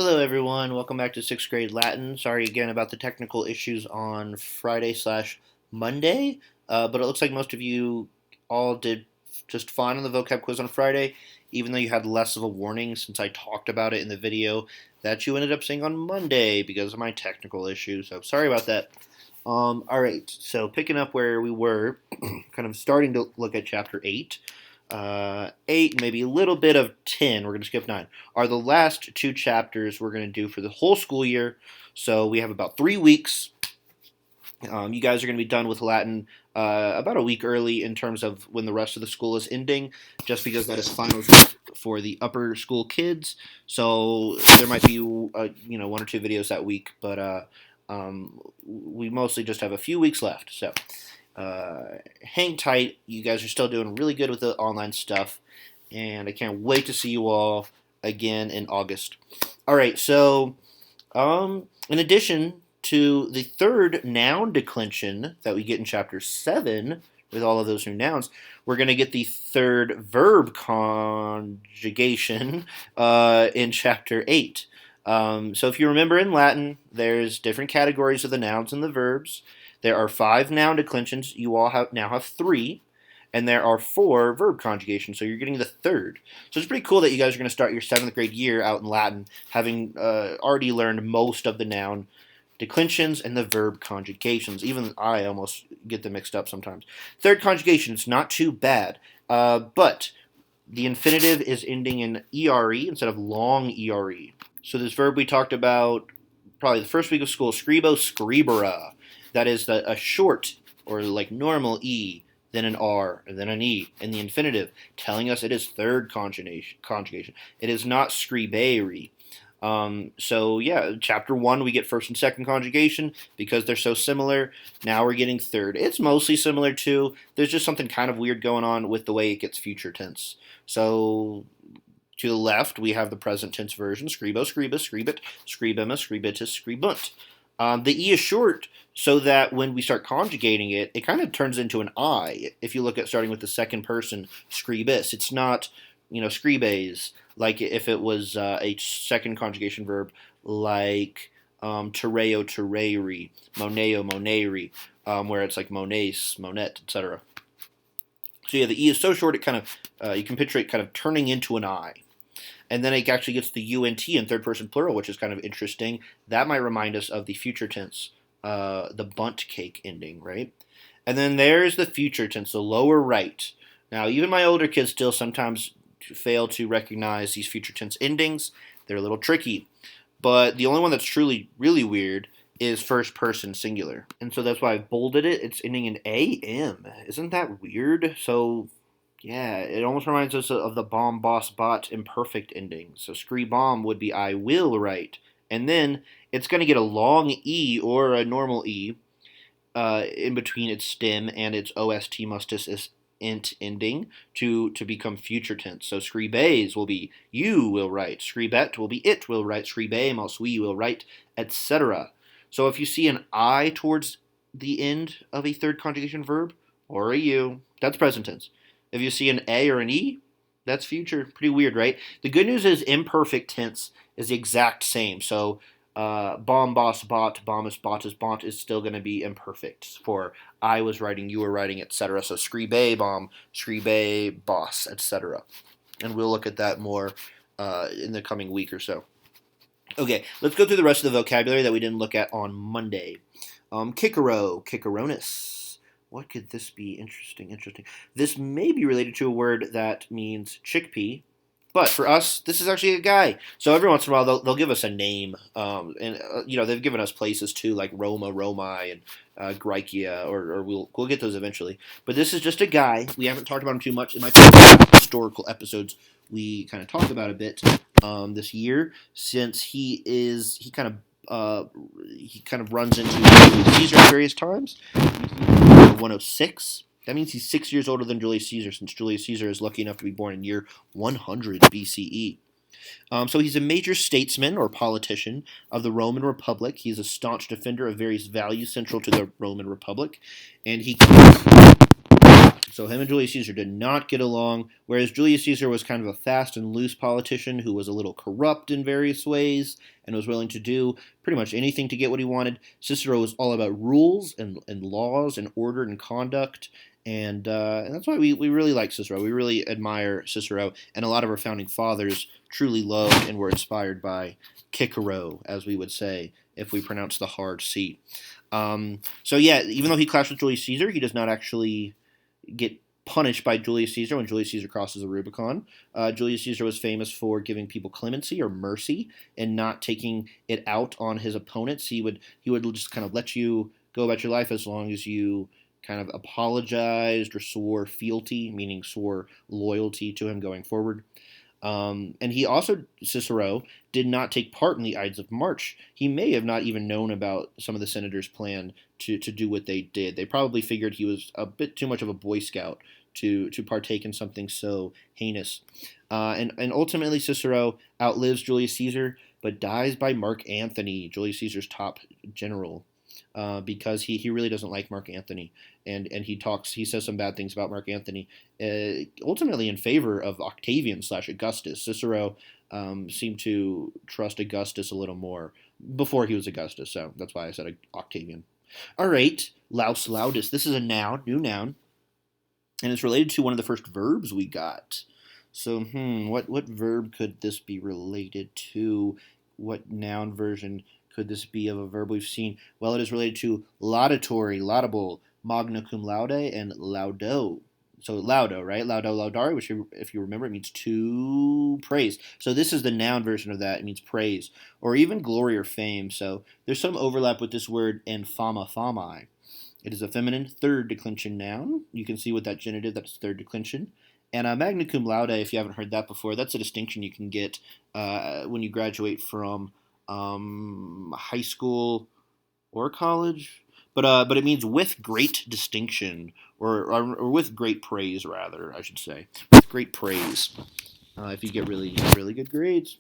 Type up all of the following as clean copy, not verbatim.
Hello everyone, welcome back to 6th grade Latin. Sorry again about the technical issues on Friday/Monday, but it looks like most of you all did just fine on the vocab quiz on Friday, even though you had less of a warning since I talked about it in the video that you ended up seeing on Monday because of my technical issues, so sorry about that. Alright, so picking up where we were, kind of starting to look at chapter 8. 8, maybe a little bit of 10, we're going to skip 9, are the last two chapters we're going to do for the whole school year. So we have about 3 weeks. You guys are going to be done with Latin about a week early in terms of when the rest of the school is ending, just because that is finals week for the upper school kids. So there might be one or two videos that week, but we mostly just have a few weeks left. So hang tight. You guys are still doing really good with the online stuff, and I can't wait to see you all again in August. All right, so in addition to the third noun declension that we get in chapter 7 with all of those new nouns, we're going to get the third verb conjugation in chapter 8. So if you remember in Latin, there's different categories of the nouns and the verbs. There are 5 noun declensions. You all now have 3. And there are 4 verb conjugations, so you're getting the third. So it's pretty cool that you guys are going to start your 7th grade year out in Latin, having already learned most of the noun declensions and the verb conjugations. Even I almost get them mixed up sometimes. Third conjugation, it's not too bad, but the infinitive is ending in ere instead of long ere. So this verb we talked about probably the first week of school, scribo scribere. That is a short or like normal E, then an R, and then an E in the infinitive, telling us it is third conjugation. It is not scribere. So yeah, chapter 1 we get first and second conjugation because they're so similar. Now we're getting third. It's mostly similar too. There's just something kind of weird going on with the way it gets future tense. So to the left we have the present tense version: scribo, scribus, scribit, scribema, scribitus, scribunt. The E is short so that when we start conjugating it, it kind of turns into an I. If you look at starting with the second person, scribis, it's not, scribes, like if it was a second conjugation verb like terreo, terreri, moneo, moneri, where it's like mones, monet, etc. So yeah, the E is so short it kind of, you can picture it kind of turning into an I. And then it actually gets the UNT in third person plural, which is kind of interesting. That might remind us of the future tense, the bunt cake ending, right? And then there's the future tense, the lower right. Now, even my older kids still sometimes fail to recognize these future tense endings. They're a little tricky. But the only one that's truly really weird is first person singular. And so that's why I've bolded it. It's ending in AM. Isn't that weird? So yeah, it almost reminds us of the bomb, boss, bot imperfect ending. So bomb would be I will write. And then it's going to get a long E or a normal E in between its stem and its OST mustus is int ending to become future tense. So scribes will be you will write. Scribet will be it will write. Scribemos we will write, etc. So if you see an I towards the end of a third conjugation verb or a U, that's present tense. If you see an A or an E, that's future. Pretty weird, right? The good news is imperfect tense is the exact same. So bomb, boss, bot, bombus, botus, bont is still going to be imperfect for I was writing, you were writing, etc. So scribe, bomb, scribe, boss, etc. And we'll look at that more in the coming week or so. Okay, let's go through the rest of the vocabulary that we didn't look at on Monday. Kikero, kikeronis. What could this be? Interesting. This may be related to a word that means chickpea, but for us, this is actually a guy. So every once in a while, they'll give us a name, and they've given us places too, like Roma, Romi, and Grycia, or we'll get those eventually. But this is just a guy. We haven't talked about him too much. It might be historical episodes we kind of talk about a bit this year, since he kind of runs into Julius Caesar at various times. 106. That means he's 6 years older than Julius Caesar, since Julius Caesar is lucky enough to be born in year 100 BCE. So he's a major statesman or politician of the Roman Republic. He's a staunch defender of various values central to the Roman Republic, and he So him and Julius Caesar did not get along, whereas Julius Caesar was kind of a fast and loose politician who was a little corrupt in various ways and was willing to do pretty much anything to get what he wanted. Cicero was all about rules and laws and order and conduct, and that's why we really like Cicero. We really admire Cicero, and a lot of our founding fathers truly loved and were inspired by Cicero, as we would say if we pronounce the hard C. So yeah, even though he clashed with Julius Caesar, he does not actually get punished by Julius Caesar when Julius Caesar crosses the Rubicon. Julius Caesar was famous for giving people clemency or mercy and not taking it out on his opponents. He would just kind of let you go about your life as long as you kind of apologized or swore fealty, meaning swore loyalty to him going forward. And he also, Cicero, did not take part in the Ides of March. He may have not even known about some of the senators' plan to do what they did. They probably figured he was a bit too much of a Boy Scout to partake in something so heinous. And ultimately, Cicero outlives Julius Caesar, but dies by Mark Antony, Julius Caesar's top general. Because he really doesn't like Mark Antony, and he says some bad things about Mark Antony, ultimately in favor of Octavian / Augustus. Cicero seemed to trust Augustus a little more before he was Augustus, so that's why I said Octavian. All right, Laus Laudus. This is a noun, new noun, and it's related to one of the first verbs we got. So, what verb could this be related to? What noun version could this be of a verb we've seen? Well, it is related to laudatory, laudable, magna cum laude, and laudo. So laudo, right? Laudo, laudare, which if you remember, it means to praise. So this is the noun version of that. It means praise, or even glory or fame. So there's some overlap with this word in fama, fami. It is a feminine third declension noun. You can see with that genitive, that's third declension. And magna cum laude, if you haven't heard that before, that's a distinction you can get when you graduate from high school or college, but it means with great distinction, or with great praise, rather, I should say, with great praise. If you get really good grades.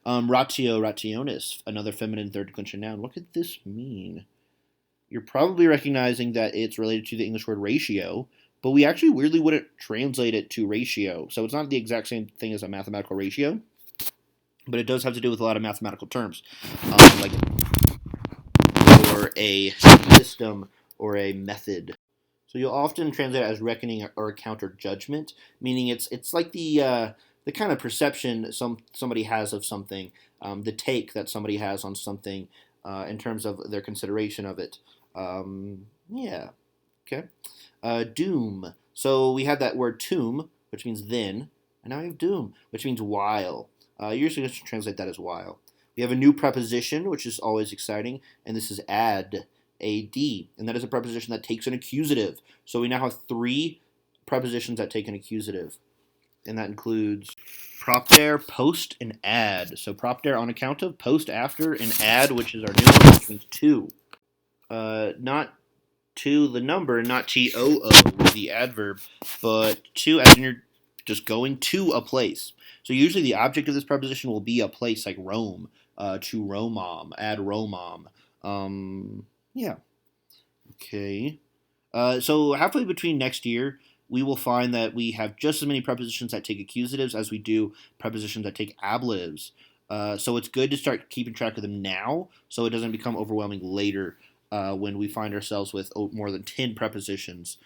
Ratio, rationis, another feminine third declension noun. What could this mean? You're probably recognizing that it's related to the English word ratio, but we actually weirdly wouldn't translate it to ratio, so it's not the exact same thing as a mathematical ratio. But it does have to do with a lot of mathematical terms, like or a system or a method. So you'll often translate it as reckoning or account or judgment, meaning it's like the kind of perception somebody has of something, the take that somebody has on something in terms of their consideration of it. Yeah, okay. Doom. So we have that word tomb, which means then, and now we have doom, which means while. Usually just translate that as while. We have a new preposition, which is always exciting, and this is add, A-D, and that is a preposition that takes an accusative. So we now have 3 prepositions that take an accusative, and that includes propter, post, and add. So propter on account of, post after, and add, which is our new one, which means to. Not to the number, not T-O-O, the adverb, but to as in you're just going to a place. So usually the object of this preposition will be a place like Rome, to Romam, ad Romam. Yeah. Okay. So halfway between next year, we will find that we have just as many prepositions that take accusatives as we do prepositions that take ablatives. So it's good to start keeping track of them now so it doesn't become overwhelming later when we find ourselves with more than 10 prepositions,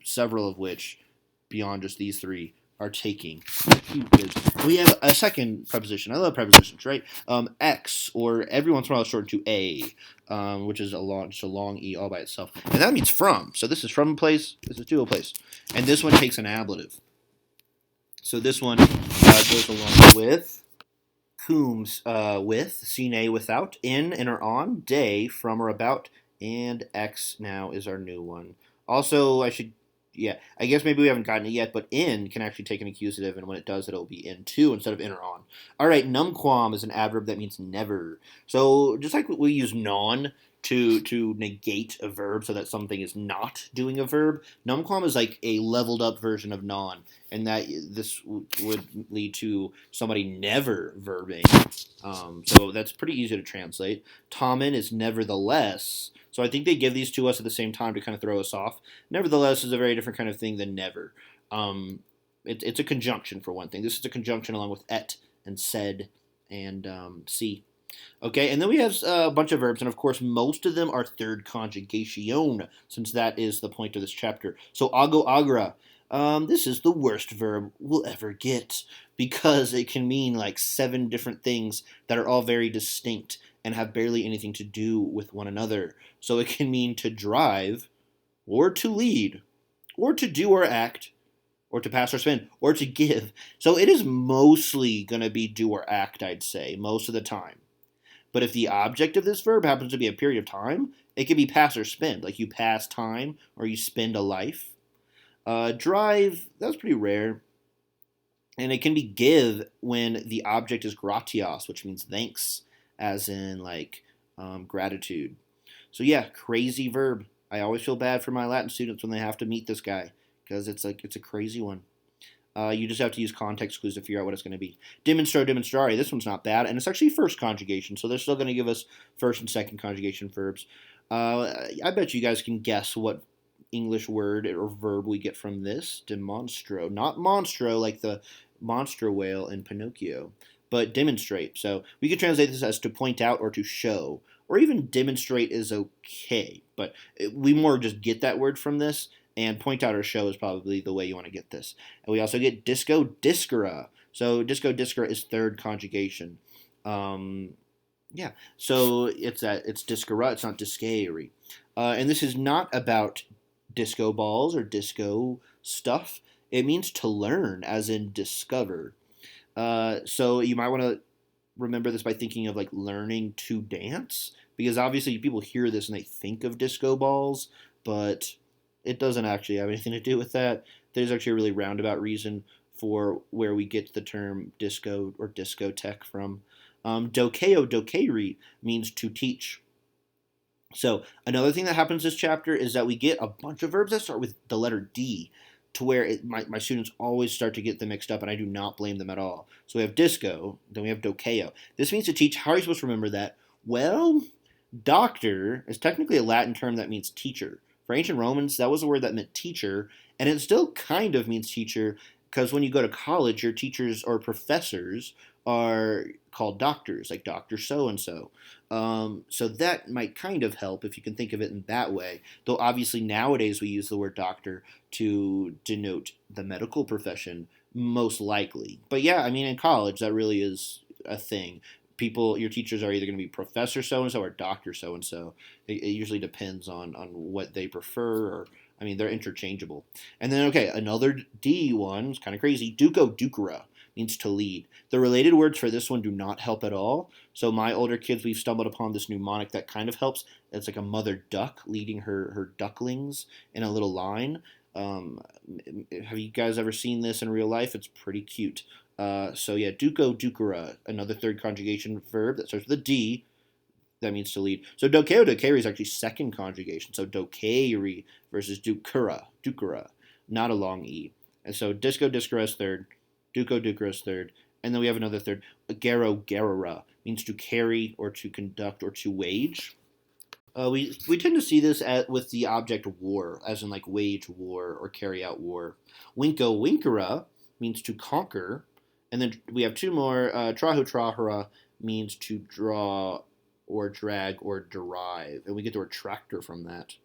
several of which, beyond just these 3, are taking. We have a second preposition. I love prepositions, right? X, or every once in a while it's shortened to A, which is just a long E all by itself. And that means from. So this is from a place, this is to a place. And this one takes an ablative. So this one goes along with cum, with, sine, without, in or on, day, from or about, and X now is our new one. Also, I guess maybe we haven't gotten it yet, but in can actually take an accusative, and when it does, it'll be in to instead of in or on. All right, numquam is an adverb that means never. So just like we use non to negate a verb so that something is not doing a verb. Numquam is like a leveled up version of non, and that this would lead to somebody never verbing. So that's pretty easy to translate. Tommen is nevertheless. So I think they give these to us at the same time to kind of throw us off. Nevertheless is a very different kind of thing than never. It's a conjunction for one thing. This is a conjunction along with et and said and see. Okay, and then we have a bunch of verbs, and of course, most of them are third conjugation, since that is the point of this chapter. So, ago agra. This is the worst verb we'll ever get, because it can mean like 7 different things that are all very distinct and have barely anything to do with one another. So it can mean to drive, or to lead, or to do or act, or to pass or spin, or to give. So it is mostly going to be do or act, I'd say, most of the time. But if the object of this verb happens to be a period of time, it can be pass or spend, like you pass time or you spend a life. Drive, that's pretty rare. And it can be give when the object is gratias, which means thanks, as in like gratitude. So yeah, crazy verb. I always feel bad for my Latin students when they have to meet this guy, because it's a crazy one. You just have to use context clues to figure out what it's going to be. Demonstro, demonstrare. This one's not bad, and it's actually first conjugation, so they're still going to give us first and second conjugation verbs. I bet you guys can guess what English word or verb we get from this. Demonstro. Not monstro, like the monster whale in Pinocchio, but demonstrate. So we could translate this as to point out or to show, or even demonstrate is okay, but we more just get that word from this. And point out or show is probably the way you want to get this. And we also get disco discora. So disco discora is third conjugation. Yeah. So it's discora. It's not discary. And this is not about disco balls or disco stuff. It means to learn, as in discover. So you might want to remember this by thinking of like learning to dance, because obviously people hear this and they think of disco balls, but it doesn't actually have anything to do with that. There's actually a really roundabout reason for where we get the term disco or discotheque from. Dokeo dokeri means to teach. So another thing that happens this chapter is that we get a bunch of verbs that start with the letter D, to where my students always start to get them mixed up, and I do not blame them at all. So we have disco, then we have dokeo. This means to teach. How are you supposed to remember that? Well, doctor is technically a Latin term that means teacher. For ancient Romans, that was a word that meant teacher, and it still kind of means teacher, because when you go to college, your teachers or professors are called doctors, like Dr. So-and-so. So that might kind of help if you can think of it in that way, though obviously nowadays we use the word doctor to denote the medical profession, most likely. But yeah, I mean, in college, that really is a thing. Your teachers are either going to be professor so-and-so or doctor so-and-so. It usually depends on what they prefer, or, I mean, they're interchangeable. And then, okay, another D one, it's kind of crazy. Duco ducera means to lead. The related words for this one do not help at all. So my older kids, we've stumbled upon this mnemonic that kind of helps. It's like a mother duck leading her ducklings in a little line. Have you guys ever seen this in real life? It's pretty cute. So yeah, duco ducera, another third conjugation verb that starts with a D. That means to lead. So dokeo dokeri is actually second conjugation. So dokeri versus ducera, not a long E. And so disco discera is third, duco ducera is third, and then we have another third. Gero gerera means to carry or to conduct or to wage. We tend to see this with the object war, as in like wage war or carry out war. Winko winkera means to conquer. And then we have 2 more. Trahu trahara means to draw or drag or derive. And we get the word tractor from that.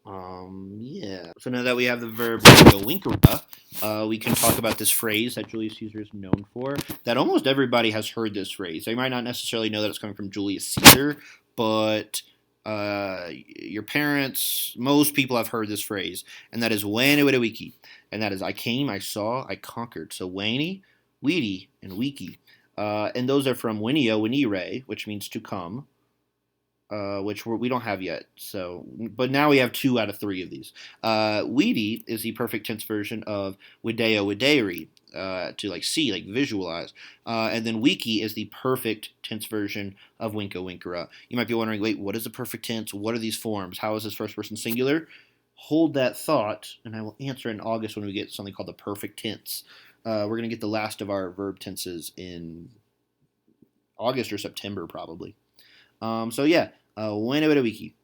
Yeah. So now that we have the verb winkera, we can talk about this phrase that Julius Caesar is known for. That almost everybody has heard this phrase. They might not necessarily know that it's coming from Julius Caesar, but your parents, most people have heard this phrase. And that is Wene Wiki. And that is I came, I saw, I conquered. So Wene, Weedy, and Wiki. And those are from Winio, Winire, which means to come. which we don't have yet. So, but now we have 2 out of 3 of these. Weedy is the perfect tense version of Wideo Wideri, to like see, like visualize. And then Wiki is the perfect tense version of Winka Winkera. You might be wondering, wait, what is the perfect tense? What are these forms? How is this first person singular? Hold that thought, and I will answer in August when we get something called the perfect tense. We're going to get the last of our verb tenses in August or September, probably. So yeah, Wiki.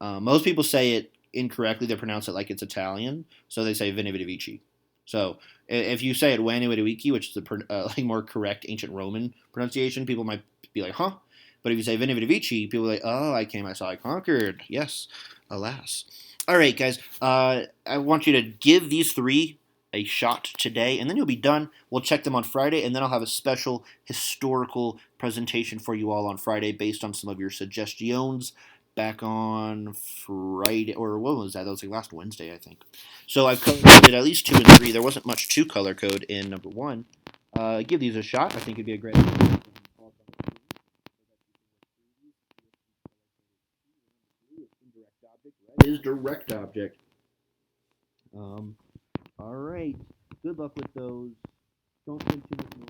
Most people say it incorrectly. They pronounce it like it's Italian, so they say Veni Vidi Vici. So if you say it Veni Vidi Vici, which is the like more correct ancient Roman pronunciation, people might be like, huh? But if you say Veni Vidi Vici, people are like, oh, I came, I saw, I conquered. Yes, alas. All right, guys. I want you to give these 3 a shot today, and then you'll be done. We'll check them on Friday, and then I'll have a special historical presentation for you all on Friday based on some of your suggestions back on Friday, or what was that? That was like last Wednesday, I think. So I've color coded at least 2 and 3. There wasn't much to color code in number 1. Give these a shot. I think it'd be a great idea. Is direct object. All right. Good luck with those. Don't spend too much more.